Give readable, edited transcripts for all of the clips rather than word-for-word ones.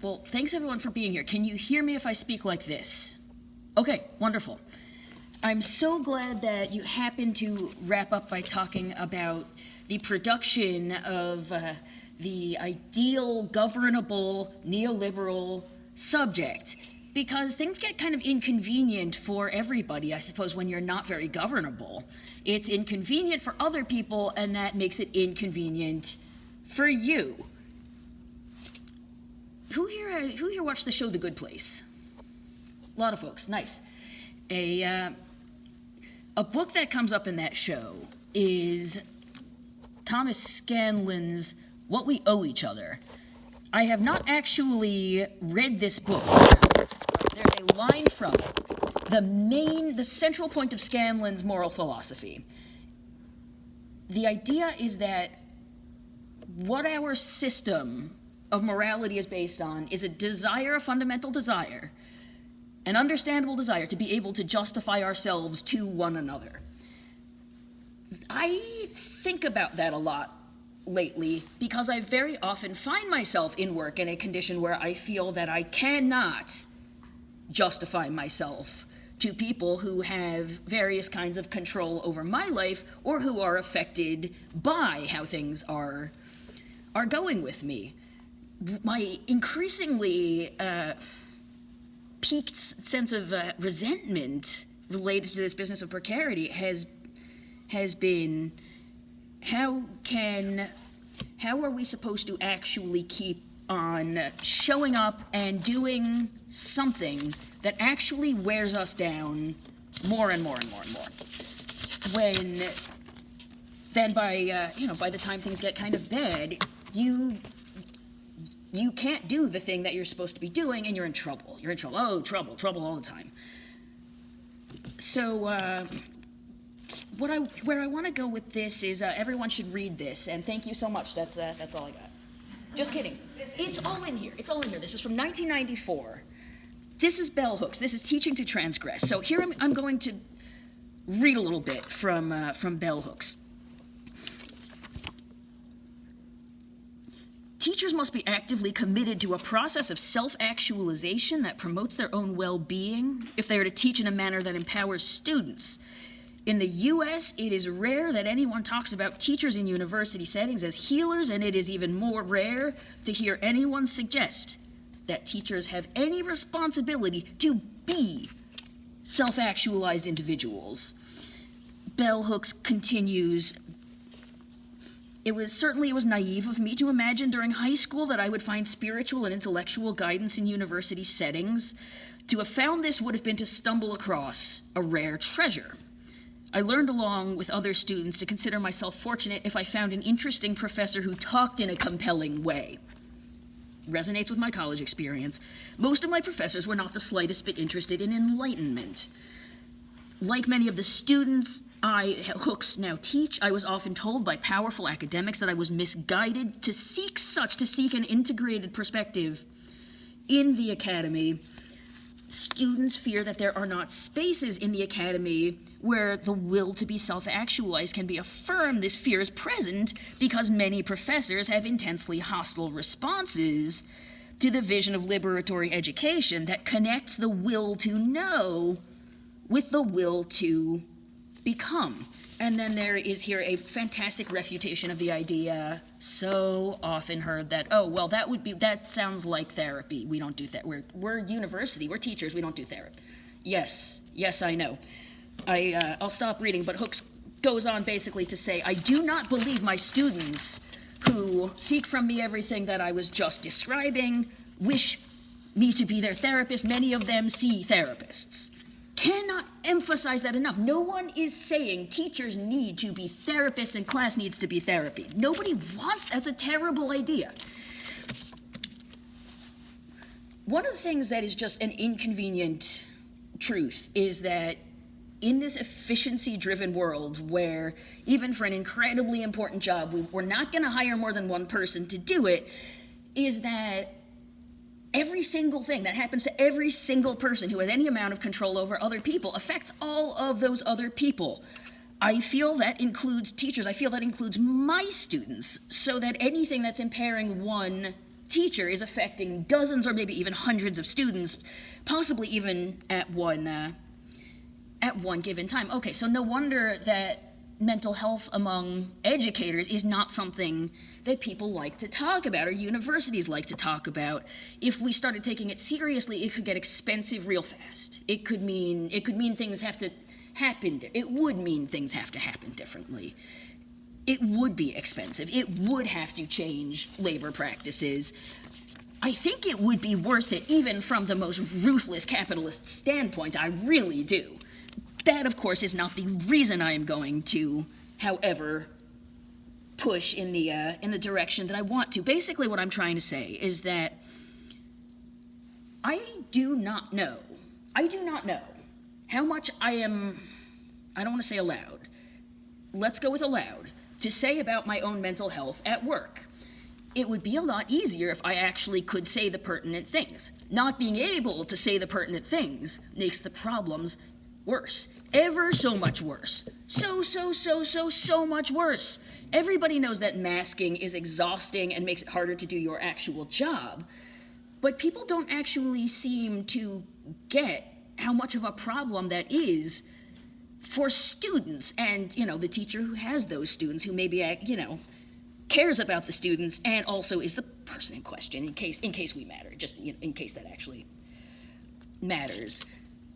Well, thanks everyone for being here. Can you hear me if I speak like this? Okay, wonderful. I'm so glad that you happened to wrap up by talking about the production of the ideal, governable, neoliberal subject, because things get kind of inconvenient for everybody, I suppose, when you're not very governable. It's inconvenient for other people, and that makes it inconvenient for you. Who here watched the show The Good Place? A lot of folks, nice. A book that comes up in that show is Thomas Scanlon's What We Owe Each Other. I have not actually read this book. There's a line from it. The central point of Scanlon's moral philosophy. The idea is that what our system of morality is based on is a fundamental desire, an understandable desire to be able to justify ourselves to one another. I think about that a lot lately because I very often find myself in work in a condition where I feel that I cannot justify myself to people who have various kinds of control over my life or who are affected by how things are going with me. My increasingly peaked sense of resentment related to this business of precarity has been how are we supposed to actually keep on showing up and doing something that actually wears us down more and more and more and more, when then by the time things get kind of bad, you can't do the thing that you're supposed to be doing, and you're in trouble. You're in trouble. Oh, trouble all the time. So, where I want to go with this is everyone should read this, and thank you so much. That's all I got. Just kidding. It's all in here. It's all in here. This is from 1994. This is bell hooks. This is Teaching to Transgress. So here I'm going to read a little bit from bell hooks. Teachers must be actively committed to a process of self-actualization that promotes their own well-being if they are to teach in a manner that empowers students. In the U.S., it is rare that anyone talks about teachers in university settings as healers, and it is even more rare to hear anyone suggest that teachers have any responsibility to be self-actualized individuals. Bell hooks continues, It was naive of me to imagine during high school that I would find spiritual and intellectual guidance in university settings. To have found this would have been to stumble across a rare treasure. I learned along with other students to consider myself fortunate if I found an interesting professor who talked in a compelling way. Resonates with my college experience. Most of my professors were not the slightest bit interested in enlightenment. Like many of the students hooks now teach, I was often told by powerful academics that I was misguided to seek an integrated perspective in the academy. Students fear that there are not spaces in the academy where the will to be self-actualized can be affirmed. This fear is present because many professors have intensely hostile responses to the vision of liberatory education that connects the will to know with the will to become. And then there is here a fantastic refutation of the idea so often heard that, that sounds like therapy. We don't do that. We're university, we're teachers, we don't do therapy. Yes, I know. I'll stop reading, but Hooks goes on basically to say, I do not believe my students who seek from me everything that I was just describing wish me to be their therapist. Many of them see therapists. Cannot emphasize that enough. No one is saying teachers need to be therapists and class needs to be therapy. Nobody wants, that's a terrible idea. One of the things that is just an inconvenient truth is that in this efficiency-driven world where even for an incredibly important job, we're not going to hire more than one person to do it, is that every single thing that happens to every single person who has any amount of control over other people affects all of those other people. I feel that includes teachers. I feel that includes my students, so that anything that's impairing one teacher is affecting dozens or maybe even hundreds of students, possibly even at one given time. Okay, so no wonder that mental health among educators is not something that people like to talk about or universities like to talk about. If we started taking it seriously, it could get expensive real fast. It could mean things have to happen. It would mean things have to happen differently. It would be expensive. It would have to change labor practices. I think it would be worth it even from the most ruthless capitalist standpoint. I really do. That, of course, is not the reason I am going to, however, push in the direction that I want to. Basically, what I'm trying to say is that I do not know how much I don't want to say allowed. Let's go with allowed to say about my own mental health at work. It would be a lot easier if I actually could say the pertinent things. Not being able to say the pertinent things makes the problems worse. Ever so much worse. So much worse. Everybody knows that masking is exhausting and makes it harder to do your actual job, but people don't actually seem to get how much of a problem that is for students and, the teacher who has those students, who maybe, cares about the students and also is the person in question in case we matter, just in case that actually matters.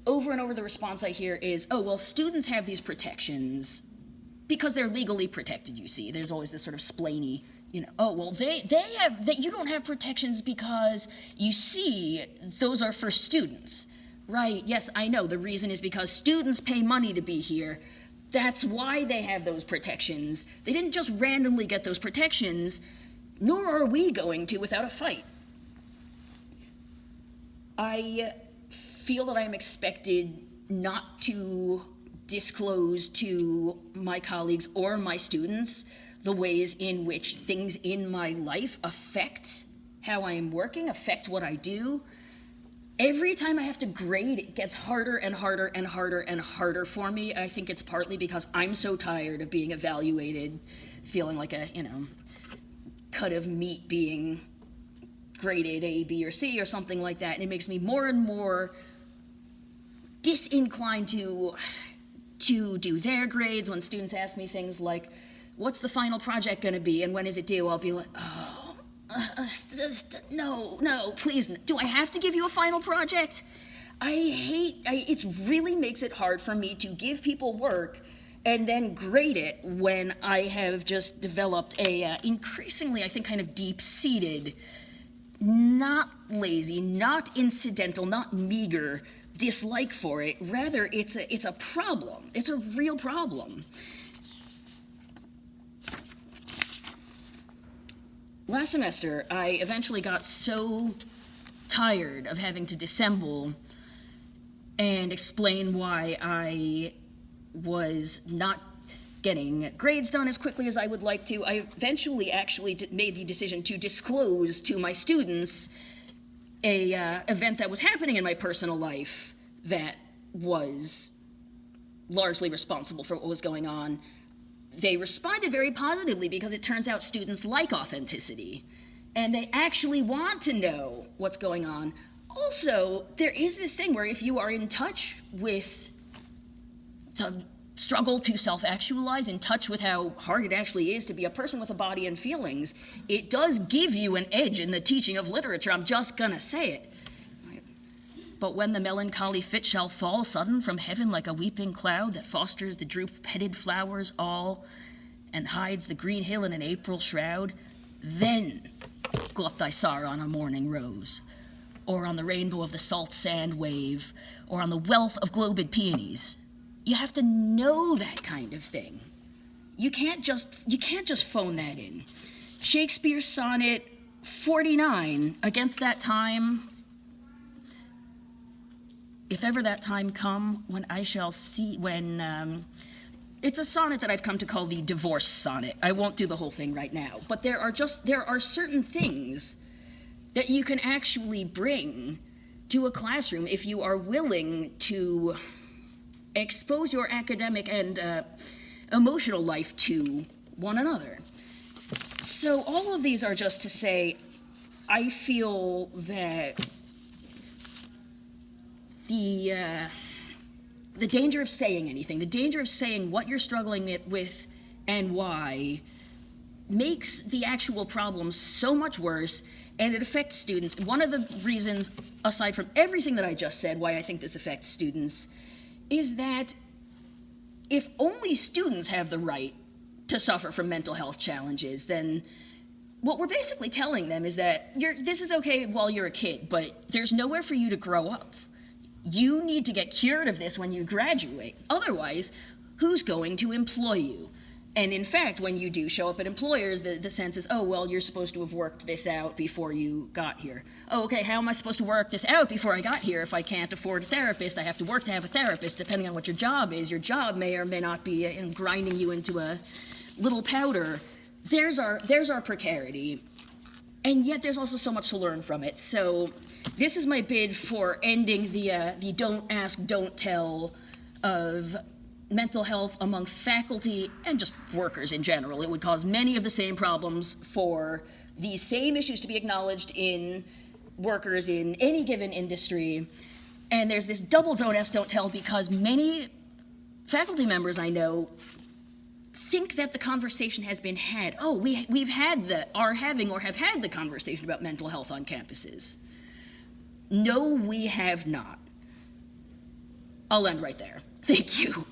Over and over the response I hear is, oh, well, students have these protections because they're legally protected, you see. There's always this sort of splainy, oh, well, they you don't have protections because, you see, those are for students. Right, yes, I know. The reason is because students pay money to be here. That's why they have those protections. They didn't just randomly get those protections, nor are we going to without a fight. I feel that I am expected not to disclose to my colleagues or my students the ways in which things in my life affect how I am working, affect what I do. Every time I have to grade, it gets harder and harder and harder and harder for me. I think it's partly because I'm so tired of being evaluated, feeling like a, cut of meat being graded A, B, or C or something like that. And it makes me more and more disinclined to do their grades. When students ask me things like, what's the final project going to be and when is it due? I'll be like, no, please. Do I have to give you a final project? It really makes it hard for me to give people work and then grade it when I have just developed a increasingly, I think, kind of deep-seated, not lazy, not incidental, not meager dislike for it. Rather, it's a problem. It's a real problem. Last semester, I eventually got so tired of having to dissemble and explain why I was not getting grades done as quickly as I would like to. I eventually actually made the decision to disclose to my students a event that was happening in my personal life that was largely responsible for what was going on. They responded very positively because it turns out students like authenticity and they actually want to know what's going on. Also, there is this thing where if you are in touch with the struggle to self-actualize, in touch with how hard it actually is to be a person with a body and feelings, it does give you an edge in the teaching of literature. I'm just gonna say it. But when the melancholy fit shall fall sudden from heaven like a weeping cloud that fosters the droop-petted flowers all and hides the green hill in an April shroud, then glut thy sorrow on a morning rose, or on the rainbow of the salt sand wave, or on the wealth of globed peonies. You have to know that kind of thing. You can't just phone that in. Shakespeare's sonnet 49, against that time, if ever that time come when I shall see, it's a sonnet that I've come to call the divorce sonnet. I won't do the whole thing right now, but there are certain things that you can actually bring to a classroom if you are willing to expose your academic and emotional life to one another. So all of these are just to say, I feel that the danger of saying anything, the danger of saying what you're struggling with and why, makes the actual problem so much worse, and it affects students. One of the reasons, aside from everything that I just said, why I think this affects students, is that if only students have the right to suffer from mental health challenges, then what we're basically telling them is that this is okay while you're a kid, but there's nowhere for you to grow up. You need to get cured of this when you graduate. Otherwise, who's going to employ you? And in fact, when you do show up at employers, the sense is, oh, well, you're supposed to have worked this out before you got here. Oh, okay, how am I supposed to work this out before I got here? If I can't afford a therapist, I have to work to have a therapist, depending on what your job is. Your job may or may not be grinding you into a little powder. There's our precarity. And yet there's also so much to learn from it. So this is my bid for ending the don't ask, don't tell of mental health among faculty and just workers in general. It would cause many of the same problems for these same issues to be acknowledged in workers in any given industry. And there's this double don't ask, don't tell, because many faculty members I know think that the conversation has been had. Oh, we've had are having or have had the conversation about mental health on campuses. No, we have not. I'll end right there. Thank you.